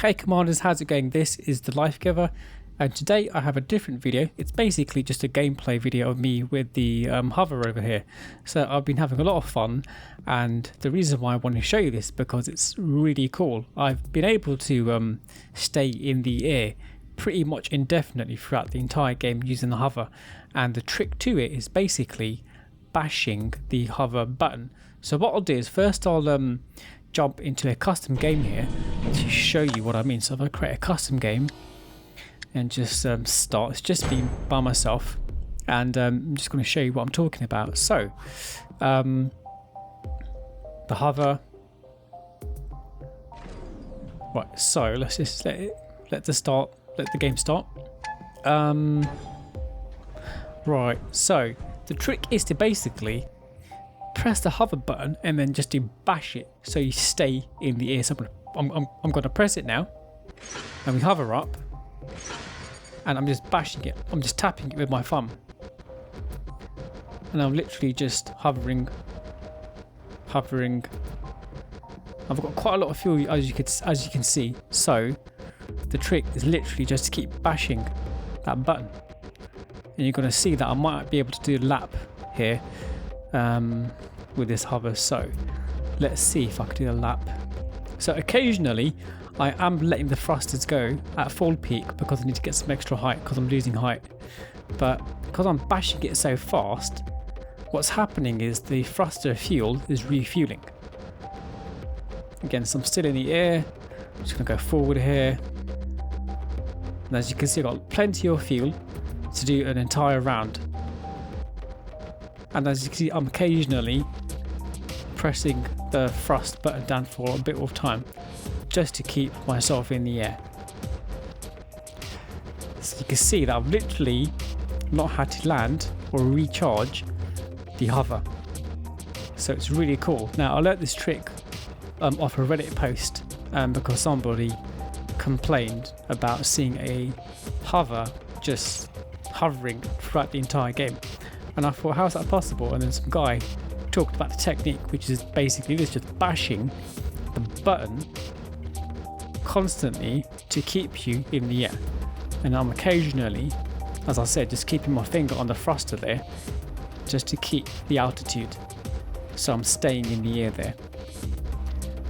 Hey Commanders, how's it going? This is the Life Giver, and today I have a different video. It's basically just a gameplay video of me with the hover over here. So I've been having a lot of fun, and the reason why I want to show you this is because it's really cool. I've been able to stay in the air pretty much indefinitely throughout the entire game using the hover, and the trick to it is basically bashing the hover button. So what I'll do is first I'll jump into a custom game here to show you what I mean. So if I create a custom game and just start, it's just been by myself, and I'm just going to show you what I'm talking about. So the hover, right, so let's just let the game start. Right, so the trick is to basically press the hover button and then just to bash it so you stay in the air. So I'm going to press it now, and we hover up, and I'm just bashing it. I'm just tapping it with my thumb, and I'm literally just hovering. I've got quite a lot of fuel, as you can see. So the trick is literally just to keep bashing that button, and you're going to see that I might be able to do a lap here with this hover. So let's see if I can do a lap. So occasionally I am letting the thrusters go at full peak because I need to get some extra height because I'm losing height, but because I'm bashing it so fast, what's happening is the thruster fuel is refueling. Again, so I'm still in the air. I'm just going to go forward here, and as you can see I've got plenty of fuel to do an entire round. And as you can see, I'm occasionally pressing the thrust button down for a bit of time just to keep myself in the air. So you can see that I've literally not had to land or recharge the hover. So it's really cool. Now I learnt this trick off a Reddit post because somebody complained about seeing a hover just hovering throughout the entire game. And I thought, how is that possible? And then some guy talked about the technique, which is basically this, just bashing the button constantly to keep you in the air. And I'm occasionally, as I said, just keeping my finger on the thruster there just to keep the altitude. So I'm staying in the air there.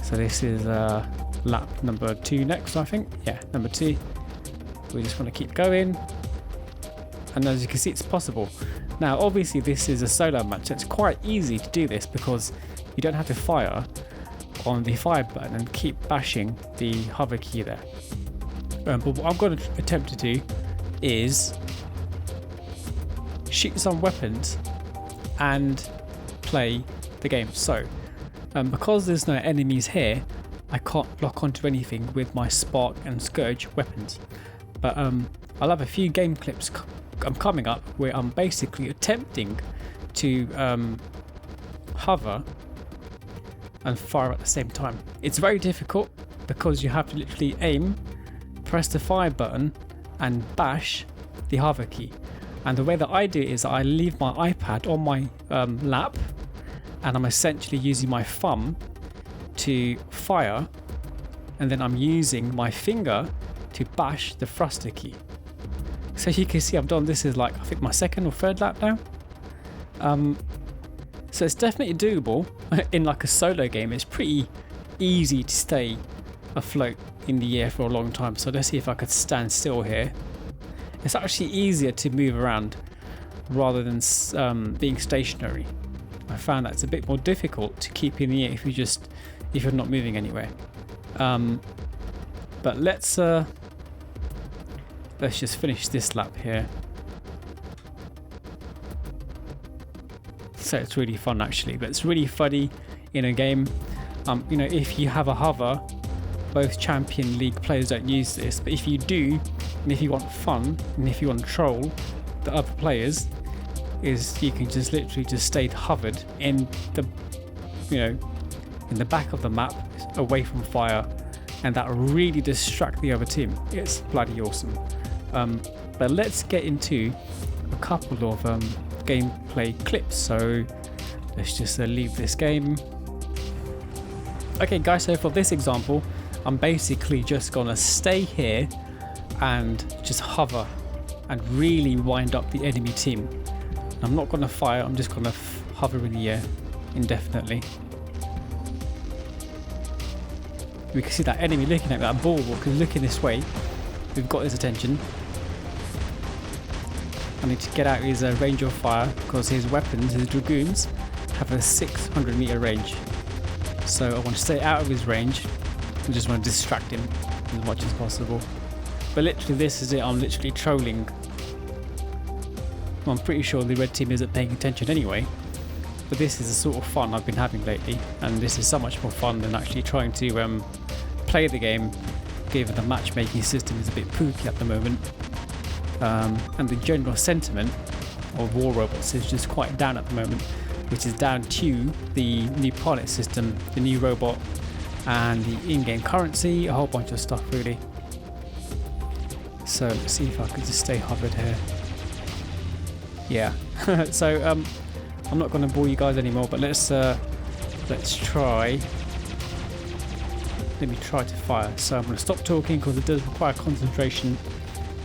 So this is lap number 2 next, I think. Yeah, number 2. We just want to keep going. And as you can see, it's possible. Now obviously this is a solo match, so it's quite easy to do this because you don't have to fire on the fire button and keep bashing the hover key there. But what I'm going to attempt to do is shoot some weapons and play the game. So because there's no enemies here, I can't lock onto anything with my Spark and Scourge weapons. But I'll have a few game clips coming up where I'm basically attempting to hover and fire at the same time. It's very difficult because you have to literally aim, press the fire button and bash the hover key. And the way that I do it is I leave my iPad on my lap, and I'm essentially using my thumb to fire, and then I'm using my finger to bash the thruster key. So you can see I've done this is like I think my 2nd or 3rd lap now. So it's definitely doable in like a solo game. It's pretty easy to stay afloat in the air for a long time. So let's see if I could stand still here. It's actually easier to move around rather than being stationary. I found that it's a bit more difficult to keep in the air if you're not moving anywhere. But let's just finish this lap here. So it's really fun actually, but it's really funny in a game. You know, if you have a hover, most Champion League players don't use this, but if you do, and if you want fun, and if you want to troll the other players, is you can just literally just stay hovered in the, in the back of the map, away from fire, and that will really distract the other team. It's bloody awesome. But let's get into a couple of gameplay clips. So let's just leave this game. Okay guys, so for this example I'm basically just gonna stay here and just hover and really wind up the enemy team. I'm not gonna fire, I'm just gonna hover in the air indefinitely. We can see that enemy looking at that bulwark and looking this way. We've got his attention. I need to get out his range of fire because his weapons, his dragoons, have a 600 meter range. So I want to stay out of his range and just want to distract him as much as possible. But literally this is it, I'm literally trolling. Well, I'm pretty sure the red team isn't paying attention anyway. But this is the sort of fun I've been having lately, and this is so much more fun than actually trying to play the game, given the matchmaking system is a bit pooky at the moment. And the general sentiment of War Robots is just quite down at the moment, which is down to the new pilot system, the new robot, and the in-game currency, a whole bunch of stuff really. So let's see if I can just stay hovered here. Yeah. So I'm not going to bore you guys anymore, but let's try. Let me try to fire. So I'm going to stop talking because it does require concentration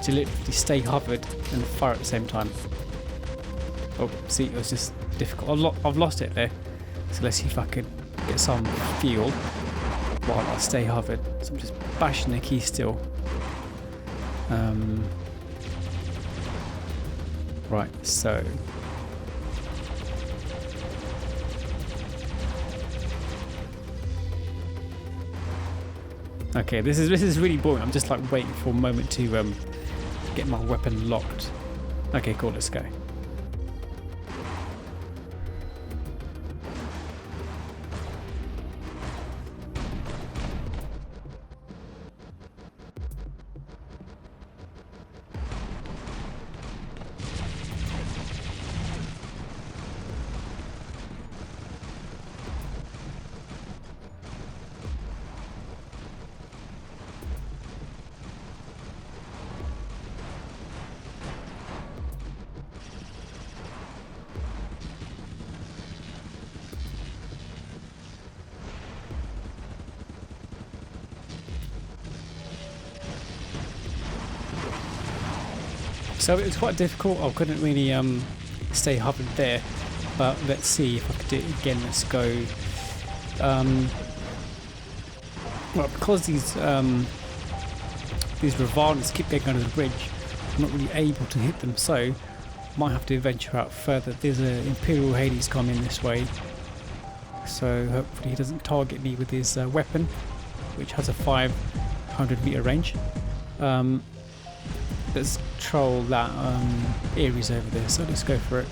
to literally stay hovered and fire at the same time. Oh, see, it was just difficult. I've lost it there. So let's see if I can get some feel while I stay hovered. So I'm just bashing the key still. Right, so. Okay, this is really boring. I'm just like waiting for a moment to get my weapon locked. Okay, cool, let's go. So it was quite difficult. I couldn't really stay hovered there, but let's see if I could do it again. Let's go. Well, because these revolvers keep going under the bridge, I'm not really able to hit them. So might have to venture out further. There's an Imperial Hades coming this way, so hopefully he doesn't target me with his weapon, which has a 500 meter range. Let's troll that Ares over there, so let's go for it.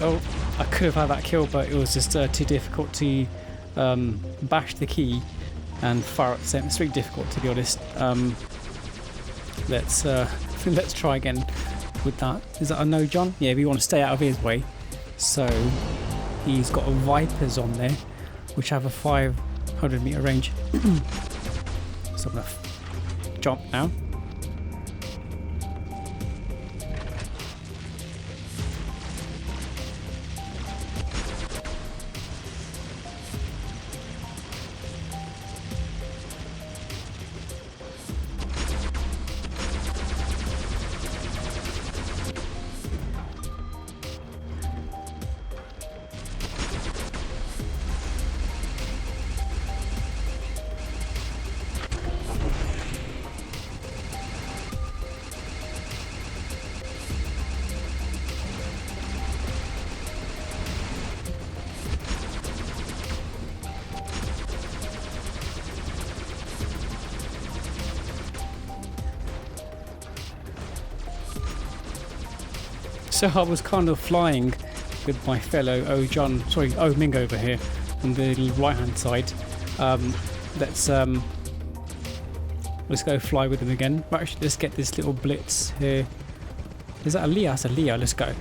Oh, I could have had that kill, but it was just too difficult to bash the key and fire at the same. It's really difficult, to be honest. Let's try again with that. Is that a no, John? Yeah, we want to stay out of his way. So he's got a Vipers on there, which have a 500 meter range. So I'm gonna jump now. So I was kind of flying with my fellow O Ming over here on the right hand side. Let's go fly with him again. Well, actually, let's get this little blitz here. Is that a Leo? That's a Leo. Let's go.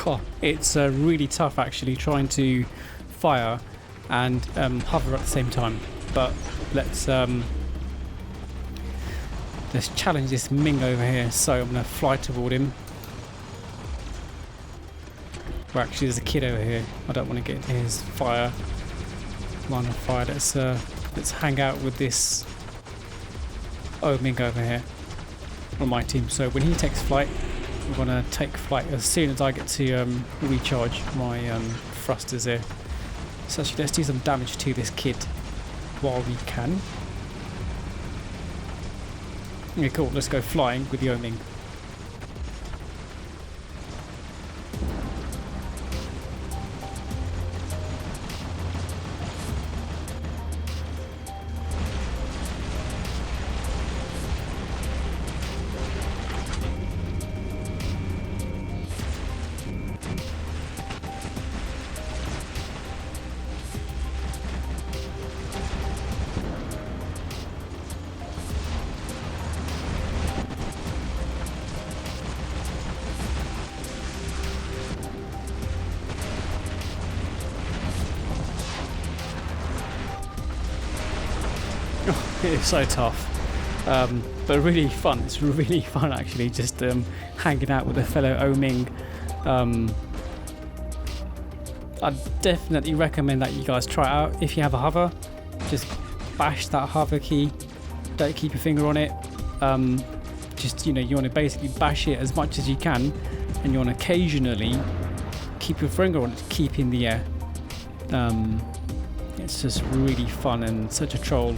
God, it's really tough actually trying to fire and hover at the same time. But let's challenge this Ming over here. So I'm going to fly toward him. Well, actually, there's a kid over here. I don't want to get into his line of fire. Let's hang out with this Ming over here on my team. So when he takes flight, I'm going to take flight as soon as I get to recharge my thrusters here. So actually, let's do some damage to this kid while we can. Okay, cool. Let's go flying with the Ming. It's so tough, but really fun. It's really fun actually, just hanging out with a fellow O-Ming. I'd definitely recommend that you guys try it out. If you have a hover, just bash that hover key. Don't keep your finger on it. Just, you want to basically bash it as much as you can, and you want to occasionally keep your finger on it to keep in the air. It's just really fun and such a troll.